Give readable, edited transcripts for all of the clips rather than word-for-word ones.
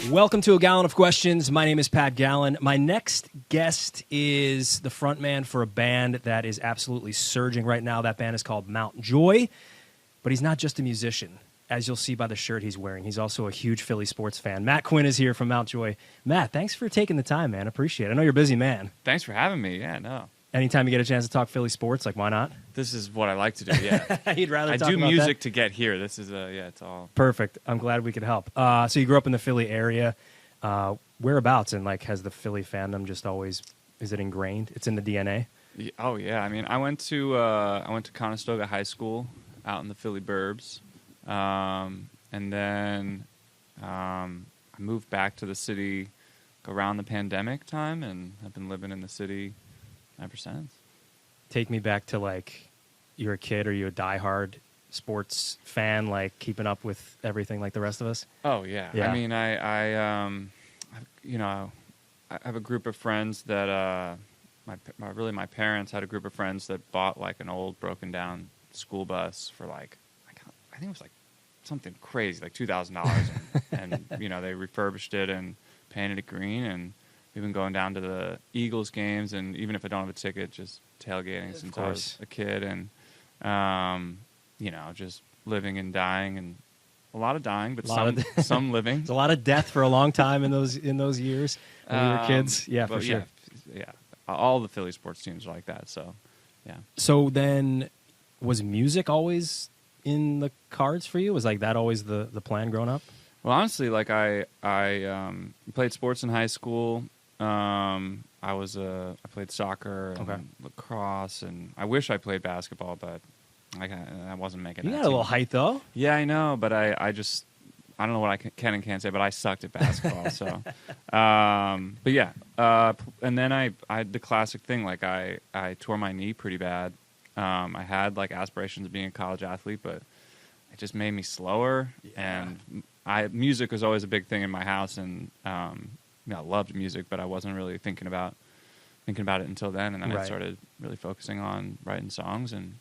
Welcome to A Gallen of Questions. My name is Pat Gallen. My next guest is the frontman for a band that is absolutely surging right now. That band is called Mount Joy, but he's not just a musician. As you'll see by the shirt he's wearing, he's also a huge Philly sports fan. Matt Quinn is here from Mount Joy. Matt, thanks for taking the time, man. Appreciate it. I know you're a busy man. Thanks for having me. Yeah, no. Anytime you get a chance to talk Philly sports, like, why not? This is what I like to do, yeah. You'd rather I talk do about music that? to get here. This is, it's all... Perfect. I'm glad we could help. So you grew up in the Philly area. Whereabouts? And, like, has the Philly fandom just always... Is it ingrained? It's in the DNA? Oh, yeah. I mean, I went to Conestoga High School out in the Philly burbs. And then I moved back to the city around the pandemic time, and I've been living in the city ever since. Take me back to, like, you're a kid. Are you a diehard sports fan, like keeping up with everything like the rest of us? Oh, yeah. Yeah. I mean, I have a group of friends that my parents had a group of friends that bought, like, an old broken down school bus for, like, I think it was, like, something crazy, like $2,000, and they refurbished it and painted it green, and we've been going down to the Eagles games, and even if I don't have a ticket, just tailgating since I was a kid, and just living and dying, and a lot of dying, but some living. There's a lot of death for a long time in those years when we were kids. Yeah, for sure. Yeah, all the Philly sports teams are like that. So, yeah. So then, was music always in the cards for you? Was like that always the plan growing up? Well, honestly, like I played sports in high school. I played soccer and lacrosse, and I wish I played basketball, but I wasn't making it. You got a little height, though. Yeah, I know, but I don't know what I can and can't say, but I sucked at basketball. So, but yeah, and then I had the classic thing, like I tore my knee pretty bad. I had like aspirations of being a college athlete, but it just made me slower. Yeah. And music was always a big thing in my house, and I loved music, but I wasn't really thinking about it until then. And then I started really focusing on writing songs, and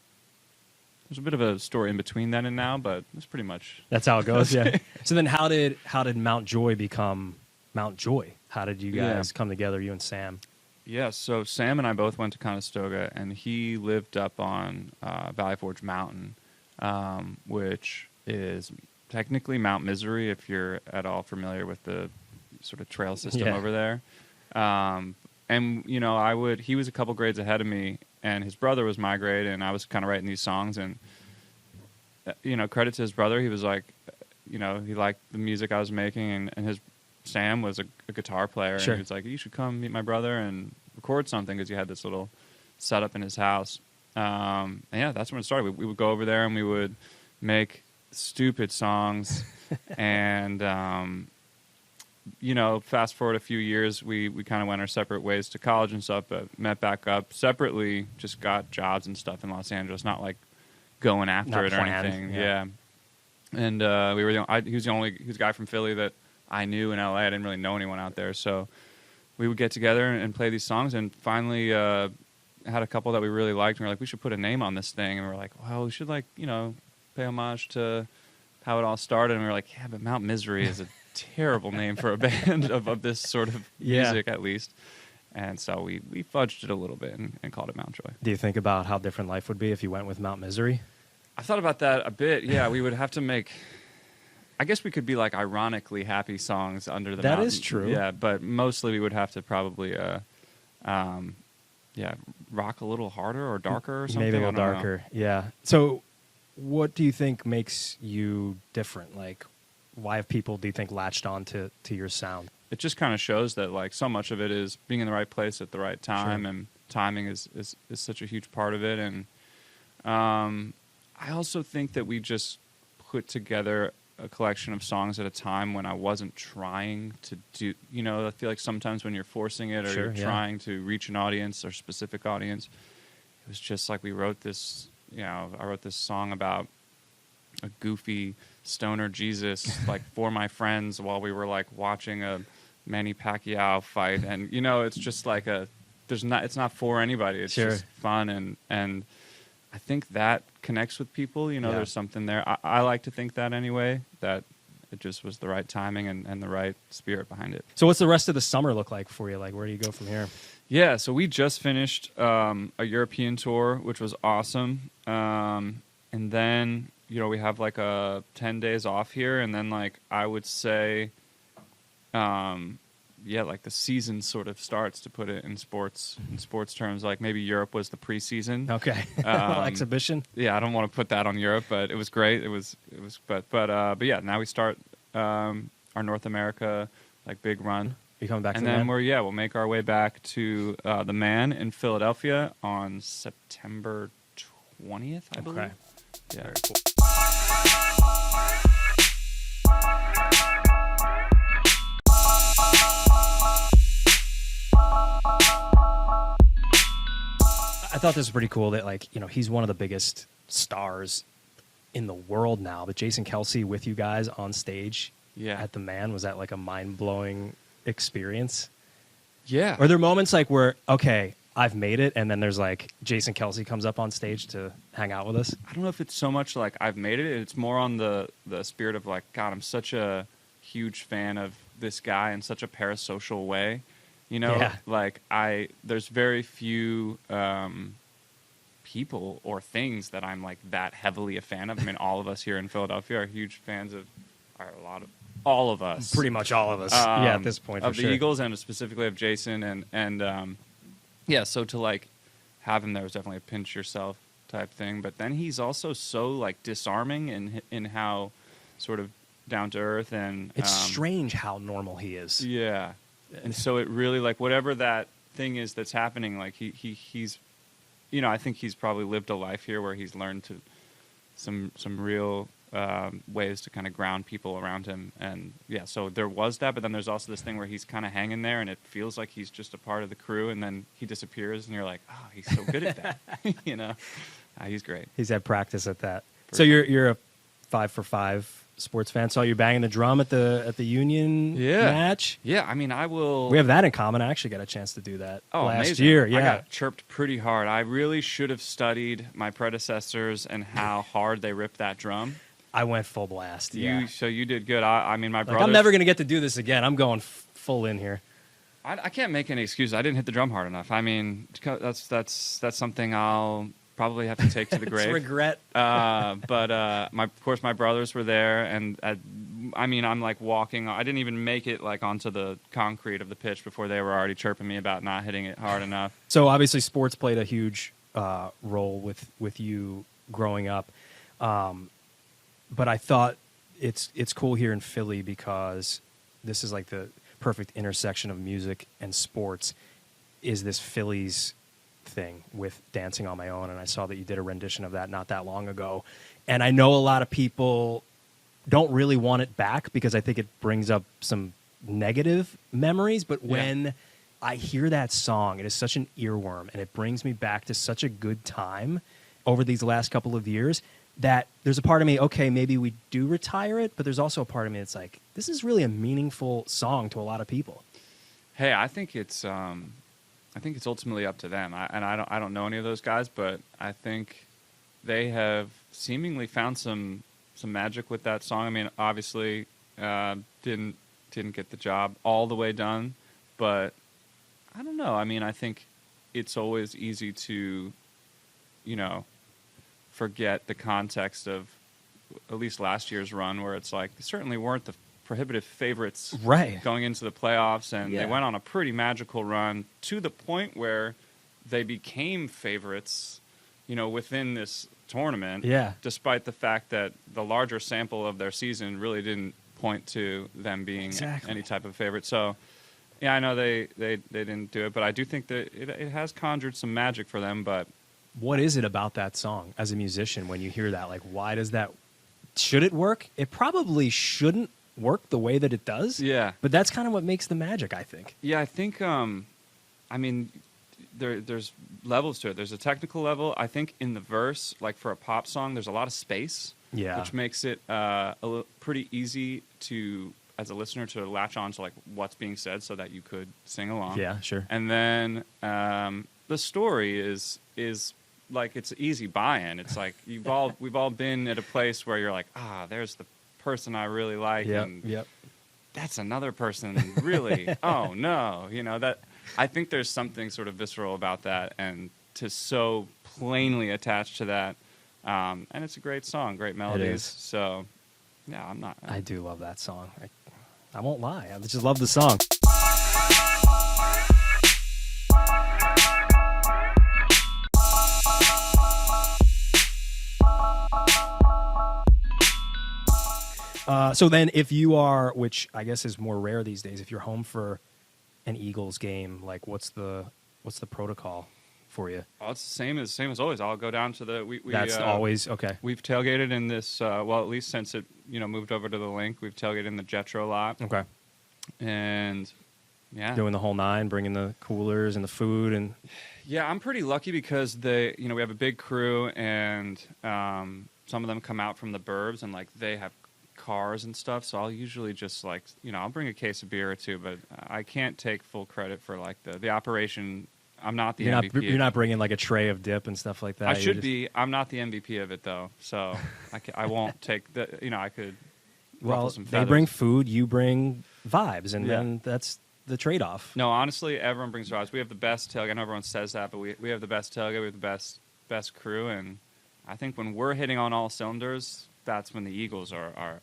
there's a bit of a story in between then and now, but it's pretty much that's how it goes. Yeah. So then, how did Mount Joy become Mount Joy? How did you guys come together, you and Sam? Yeah, so Sam and I both went to Conestoga, and he lived up on Valley Forge Mountain, which is technically Mount Misery, if you're at all familiar with the sort of trail system over there. And, he was a couple grades ahead of me, and his brother was my grade, and I was kind of writing these songs, and, credit to his brother, he was like, he liked the music I was making, and Sam was a guitar player, Sure. and he was like, you should come meet my brother and record something, because he had this little setup in his house. And yeah, that's when it started. We would go over there and we would make stupid songs, and fast forward a few years, we kind of went our separate ways to college and stuff, but met back up separately, just got jobs and stuff in Los Angeles, not like going after it or anything. Yeah. And he was the guy from Philly that I knew in LA. I didn't really know anyone out there, so we would get together and play these songs, and finally had a couple that we really liked, and we were like, we should put a name on this thing, and we were like, well, we should pay homage to how it all started, and we were like, yeah, but Mount Misery is a terrible name for a band of this sort of music, at least. And so we fudged it a little bit and called it Mount Joy. Do you think about how different life would be if you went with Mount Misery? I thought about that a bit. Yeah, we would have to make... I guess we could be like ironically happy songs under the mountain. That is true. Yeah, but mostly we would have to probably rock a little harder or darker or something. Maybe a little darker. Yeah. So what do you think makes you different? Like, why have people, do you think, latched on to your sound? It just kind of shows that, like, so much of it is being in the right place at the right time, Sure. and timing is such a huge part of it. And I also think that we just put together a collection of songs at a time when I wasn't trying to do, I feel like sometimes when you're forcing it or Sure, you're trying to reach an audience or specific audience, it was just like we wrote this, I wrote this song about a goofy stoner Jesus, like, for my friends while we were, like, watching a Manny Pacquiao fight. And, it's just like it's not for anybody. It's Sure. just fun. And I think that connects with people. There's something there. I like to think that anyway, that it just was the right timing and the right spirit behind it. So what's the rest of the summer look like for you? Like, where do you go from here? Yeah, so we just finished a European tour, which was awesome. And then, we have like 10 days off here. And then, like, I would say, like the season sort of starts, to put it in sports terms. Like maybe Europe was the preseason. Okay. Exhibition. Yeah, I don't want to put that on Europe, but it was great. But yeah, now we start our North America like big run. You coming back? And to then the we'll make our way back to the Man in Philadelphia on September 20th, I believe. Okay. Yeah. Very cool. I thought this was pretty cool that, like, he's one of the biggest stars in the world now. But Jason Kelce with you guys on stage at the Man, was that like a mind-blowing experience? Yeah. Are there moments like where, okay, I've made it, and then there's like Jason Kelce comes up on stage to hang out with us? I don't know if it's so much like I've made it. It's more on the spirit of like, God, I'm such a huge fan of this guy in such a parasocial way. Like there's very few people or things that I'm like that heavily a fan of. I mean, all of us here in Philadelphia are huge fans of, all of us. Pretty much all of us. At this point, of for the sure. Eagles, and specifically of Jason, and so to like have him there was definitely a pinch yourself type thing. But then he's also so like disarming in how sort of down to earth, and it's strange how normal he is. Yeah, and so it really, like, whatever that thing is that's happening, like he's I think he's probably lived a life here where he's learned to some real ways to kind of ground people around him. And so there was that, but then there's also this thing where he's kind of hanging there, and it feels like he's just a part of the crew, and then he disappears, and you're like, oh, he's so good at that. He's great. He's had practice at that. So you're a 5 for 5 sports fan. Saw you banging the drum at the Union match. Yeah, I mean, I will. We have that in common. I actually got a chance to do that last amazing. year. Yeah, I got chirped pretty hard. I really should have studied my predecessors and how hard they ripped that drum. I went full blast. So you did good. I mean, my brother. I'm never going to get to do this again. I'm going full in here. I can't make any excuses. I didn't hit the drum hard enough. I mean, that's something I'll probably have to take to the grave. Regret. But of course my brothers were there, and I mean, I'm like walking. I didn't even make it like onto the concrete of the pitch before they were already chirping me about not hitting it hard enough. So obviously, sports played a huge role with you growing up. But I thought it's cool here in Philly because this is like the perfect intersection of music and sports. Is this Phillies thing with Dancing on My Own, and I saw that you did a rendition of that not that long ago. And I know a lot of people don't really want it back because I think it brings up some negative memories, but when I hear that song, it is such an earworm, and it brings me back to such a good time over these last couple of years that there's a part of me, okay, maybe we do retire it, but there's also a part of me that's like, this is really a meaningful song to a lot of people. Hey, I think it's ultimately up to them. I don't know any of those guys, but I think they have seemingly found some magic with that song. I mean, obviously, didn't get the job all the way done, but I don't know. I mean, I think it's always easy to, forget the context of at least last year's run, where it's like they certainly weren't the prohibitive favorites going into the playoffs, and they went on a pretty magical run to the point where they became favorites, within this tournament, despite the fact that the larger sample of their season really didn't point to them being any type of favorite. So, yeah, I know they didn't do it, but I do think that it has conjured some magic for them. But what is it about that song as a musician when you hear that? Like, why does that? Should it work? It probably shouldn't work the way that it does. Yeah. But that's kind of what makes the magic, I think. Yeah, I think, there's levels to it. There's a technical level. I think in the verse, like for a pop song, there's a lot of space. Yeah. Which makes it pretty easy to, as a listener, to latch on to like what's being said so that you could sing along. Yeah, sure. And then the story is like it's easy buy-in. It's like we've all been at a place where you're like, there's the person I really like, and Yep. that's another person, really. Oh no, that. I think there's something sort of visceral about that, and to so plainly attach to that. And it's a great song, great melodies. So, yeah, I'm not. I do love that song. I won't lie. I just love the song. So then if you are, which I guess is more rare these days, if you're home for an Eagles game, like what's the protocol for you? Oh, it's the same as always. I'll go down to the. That's always okay. We've tailgated in this. Well, at least since it moved over to the link, we've tailgated in the Jetro lot. Okay. And yeah, doing the whole nine, bringing the coolers and the food and. Yeah, I'm pretty lucky because we have a big crew, and some of them come out from the burbs, and like they have cars and stuff. So I'll usually just I'll bring a case of beer or two, but I can't take full credit for like the operation. I'm not the MVP. You're not bringing like a tray of dip and stuff like that. I should be. I'm not the MVP of it though, so I won't take the. I could. Well, some they bring food, you bring vibes, and then that's the trade-off. No, honestly, everyone brings vibes. We have the best tailgate. I know everyone says that, but we have the best tailgate. We have the best crew, and I think when we're hitting on all cylinders, that's when the Eagles are.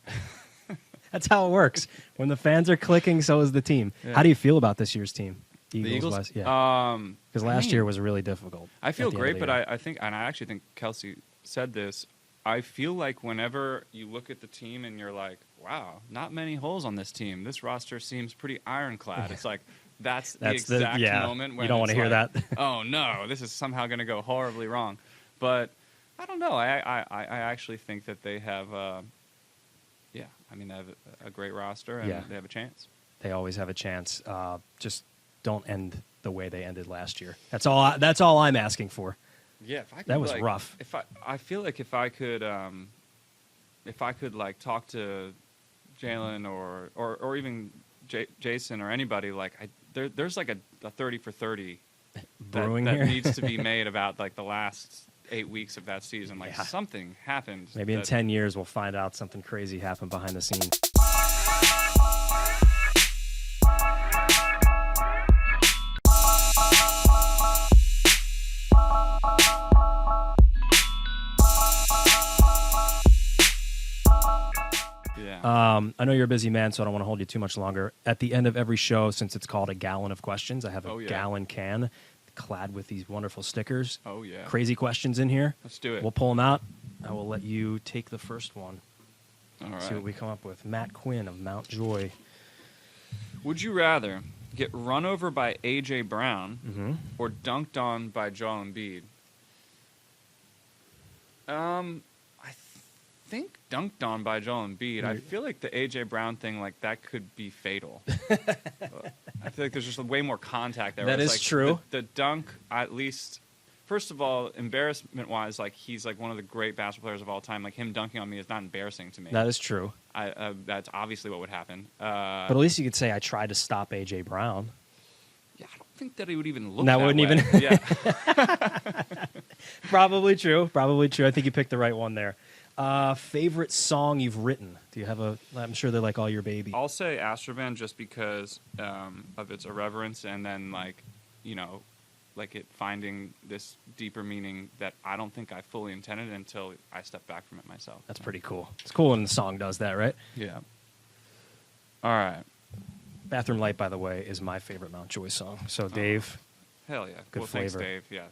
That's how it works. When the fans are clicking, so is the team. Yeah. How do you feel about this year's team? The Eagles? Yeah. Because last year was really difficult. I feel great, but I think, and I actually think Kelce said this, I feel like whenever you look at the team and you're like, wow, not many holes on this team. This roster seems pretty ironclad. It's like, that's the exact moment when you don't want to hear that. Oh, no, this is somehow going to go horribly wrong. But I don't know. I actually think that they have, they have a great roster, and they have a chance. They always have a chance. Just don't end the way they ended last year. That's all I'm asking for. Yeah, if I could, that was rough. If I feel like if I could like talk to Jalen or even Jason or anybody, like there's like a 30 for 30 brewing that here needs to be made about like the last 8 weeks of that season. Like something happened. Maybe in 10 years we'll find out something crazy happened behind the scenes. I know you're a busy man, so I don't want to hold you too much longer. At the end of every show, since it's called a Gallen of Questions, I have a gallon can clad with these wonderful stickers. Oh, yeah. Crazy questions in here. Let's do it. We'll pull them out. I will let you take the first one. All right. See what we come up with. Matt Quinn of Mount Joy. Would you rather get run over by A.J. Brown or dunked on by Joel Embiid? I think dunked on by Joel Embiid. I feel like the A.J. Brown thing, like, that could be fatal. I feel like there's just way more contact there. That is true. The dunk, at least, first of all, embarrassment-wise, like, he's, like, one of the great basketball players of all time. Like, him dunking on me is not embarrassing to me. That is true. That's obviously what would happen. But at least you could say, I tried to stop A.J. Brown. Yeah, I don't think that he would even look that wouldn't way. Even. Yeah. Probably true. I think you picked the right one there. Favorite song you've written? Do you have I'm sure they're like all your baby. I'll say Astrovan just because of its irreverence, and then like it finding this deeper meaning that I don't think I fully intended until I stepped back from it myself. That's pretty cool. It's cool when the song does that, right? Yeah. All right. Bathroom Light, by the way, is my favorite Mount Joy song. So Dave, hell yeah, good Thanks, flavor. Dave. Yeah.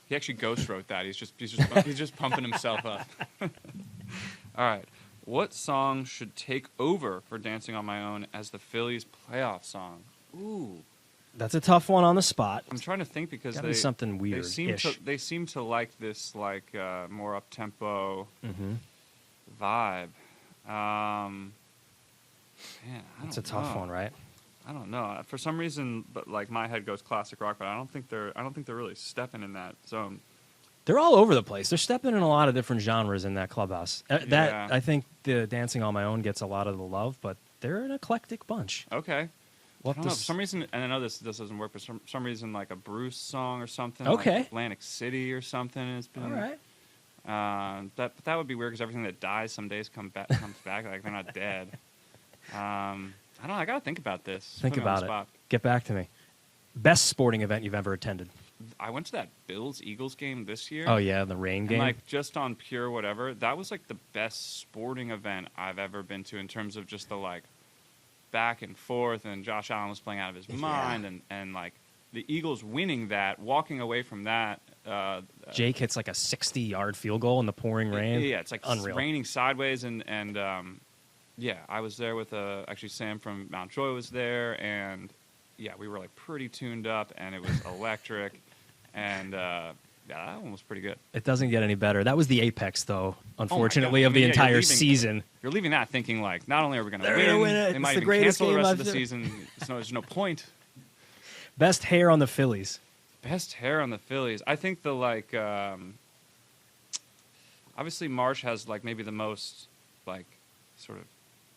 He actually ghost wrote that. He's just pumping himself up. All right. What song should take over for Dancing on My Own as the Phillies playoff song? Ooh. That's a tough one on the spot. I'm trying to think because Gotta be something weird. They seem to like this more up tempo vibe. Man, it's a tough one, right? I don't know. For some reason, but like my head goes classic rock, but I don't think they're really stepping in that zone. They're all over the place. They're stepping in a lot of different genres in that clubhouse. I think the Dancing on My Own gets a lot of the love, but they're an eclectic bunch. Okay. I don't know. For some reason, and I know this doesn't work, but for some reason, like a Bruce song or something. Okay. Like Atlantic City or something has been. All right. That would be weird because everything that dies some days comes back like they're not dead. I don't know. I got to think about this. Think about it. Get back to me. Best sporting event you've ever attended? I went to that Bills-Eagles game this year. Oh, yeah, the rain game? And, like, just on pure whatever, that was, like, the best sporting event I've ever been to in terms of just the, like, back and forth, and Josh Allen was playing out of his mind, and, like, the Eagles winning that, walking away from that. Jake hits, like, a 60-yard field goal in the pouring rain. Yeah, it's, like, unreal. Raining sideways, and yeah, I was there with, actually, Sam from Mount Joy was there, and... yeah, we were like pretty tuned up, and it was electric, and yeah, that one was pretty good. It doesn't get any better. That was the apex, though, unfortunately, of the entire season. You're leaving that thinking like, not only are we going to win, it. they might even cancel the rest of the season. So there's no point. Best hair on the Phillies. Best hair on the Phillies. I think the like, obviously Marsh has like maybe the most like sort of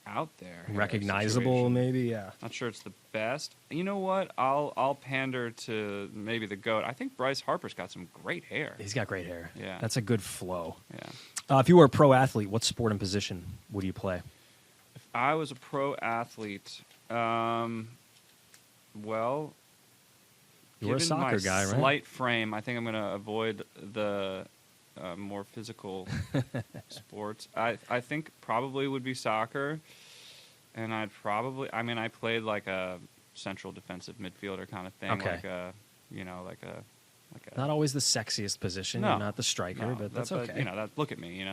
out there, recognizable, maybe. Yeah, not sure it's the best. You know what? I'll pander to maybe the GOAT. I think Bryce Harper's got some great hair. He's got great hair. Yeah, that's a good flow. Yeah. If you were a pro athlete, what sport and position would you play? If I was a pro athlete, well, you were a soccer guy, right? Slight frame. I think I'm going to avoid the more physical sports. I think probably would be soccer, and I played like a central defensive midfielder kind of thing, like a not always the sexiest position. No, you're not the striker, but that's okay. Look at me,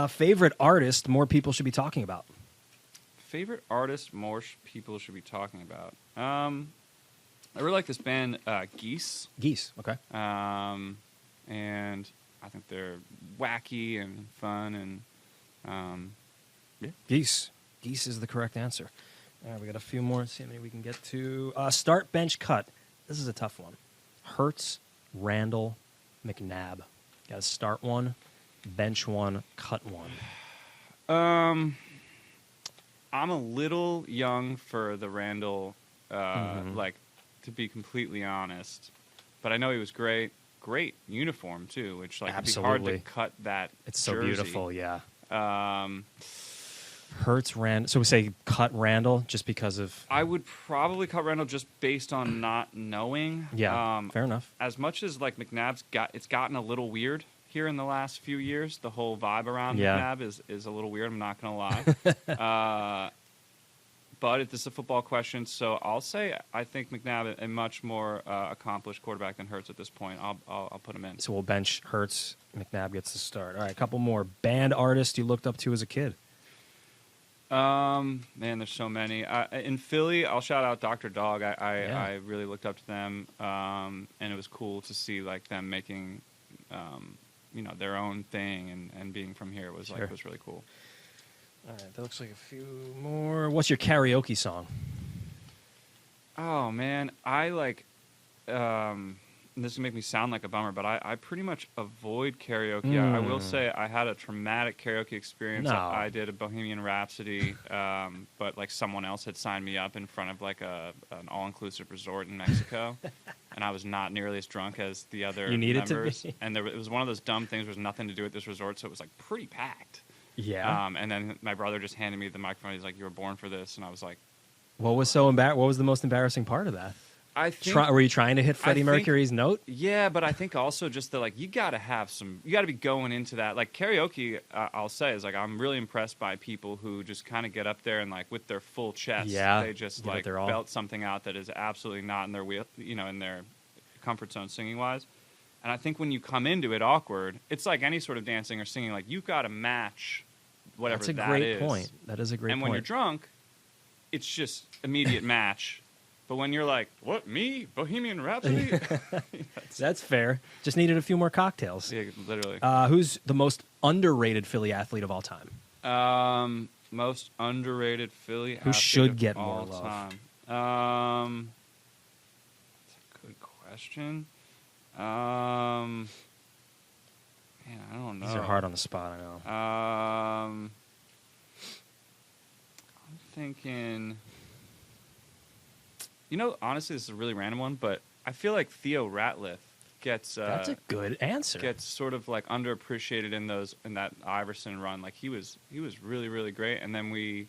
Favorite artist more people should be talking about? Favorite artist more people should be talking about? I really like this band, Geese. Geese, okay. And I think they're wacky and fun, and yeah. Geese. Geese is the correct answer. All right, we got a few more. Let's see how many we can get to. Start, bench, cut. This is a tough one. Hurts, Randall, McNabb. Got to start one, bench one, cut one. I'm a little young for the Randall, like, to be completely honest. But I know he was great. Great uniform, too, which, like, it'd be hard to cut that It's so jersey. beautiful, yeah. Hurts, Randall. So we say cut Randall just because of... I would probably cut Randall just based on not knowing. Yeah, fair enough. As much as, like, McNabb's it's gotten a little weird here in the last few years. The whole vibe around McNabb is a little weird, I'm not going to lie. But this is a football question, so I'll say I think McNabb a much more accomplished quarterback than Hurts at this point. I'll put him in. So we'll bench Hurts. McNabb gets the start. All right, a couple more. Band artist you looked up to as a kid? Man, there's so many. In Philly, I'll shout out Dr. Dog. I really looked up to them, and it was cool to see like them making, their own thing and being from here was was really cool. All right, that looks like a few more. What's your karaoke song? Oh, man. I like, this will make me sound like a bummer, but I pretty much avoid karaoke. I will say I had a traumatic karaoke experience. No. I did a Bohemian Rhapsody, but like someone else had signed me up in front of like an all-inclusive resort in Mexico, and I was not nearly as drunk as the other members. To be. And it was one of those dumb things where there was nothing to do at this resort, so it was like pretty packed. Yeah. And then my brother just handed me the microphone. He's like, "You were born for this," and I was like, "What was so What was the most embarrassing part of that?" I think, were you trying to hit Freddie Mercury's note? Yeah, but I think also just that, like, you got to be going into that. Like, karaoke, I'll say, is, like, I'm really impressed by people who just kind of get up there and, like, with their full chest, they just, like, belt something out that is absolutely not in their wheel, in their comfort zone singing-wise. And I think when you come into it awkward, it's like any sort of dancing or singing. Like, you've got to match whatever that is. That's a great point. That is a great point. And when you're drunk, it's just immediate match. But when you're like, what, me? Bohemian Rhapsody? That's fair. Just needed a few more cocktails. Yeah, literally. Who's the most underrated Philly athlete of all time? Most underrated Philly athlete who should get of all more love? Time. That's a good question. Man, I don't know. These are hard on the spot, I know. I'm thinking... honestly, this is a really random one, but I feel like Theo Ratliff gets that's a good answer. Gets sort of like underappreciated in that Iverson run. Like he was really really great. And then I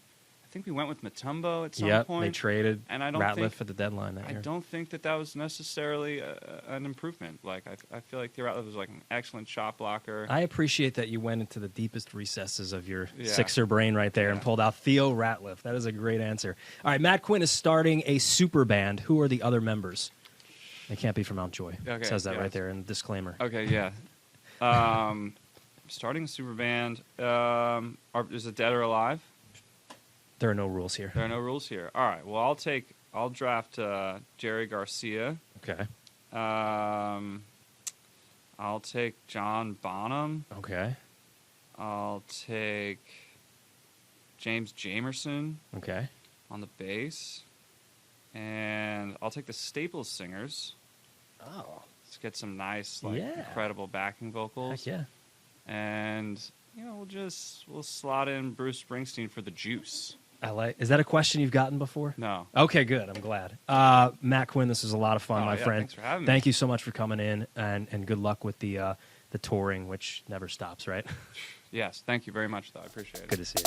think we went with Mutombo at some point. They traded and I don't Ratliff at the deadline that year. I don't think that was necessarily an improvement. Like I feel like Ratliff was like an excellent shot blocker. I appreciate that you went into the deepest recesses of your Sixer brain right there and pulled out Theo Ratliff. That is a great answer. All right, Matt Quinn is starting a super band. Who are the other members? They can't be from Mountjoy. Okay, it says that right there in the disclaimer. Okay, yeah. Starting a super band. Is it dead or alive? There are no rules here. There are no rules here. All right. Well, I'll draft Jerry Garcia. Okay. I'll take John Bonham. Okay. I'll take James Jamerson. Okay. On the bass. And I'll take the Staples Singers. Oh. Let's get some nice, incredible backing vocals. Heck yeah. And, we'll slot in Bruce Springsteen for the juice. Is that a question you've gotten before? No. Okay, good. I'm glad. Matt Quinn, this was a lot of fun, my friend. Thanks for having me. Thank you so much for coming in, and good luck with the touring, which never stops, right? Yes. Thank you very much, though. I appreciate it. Good to see you.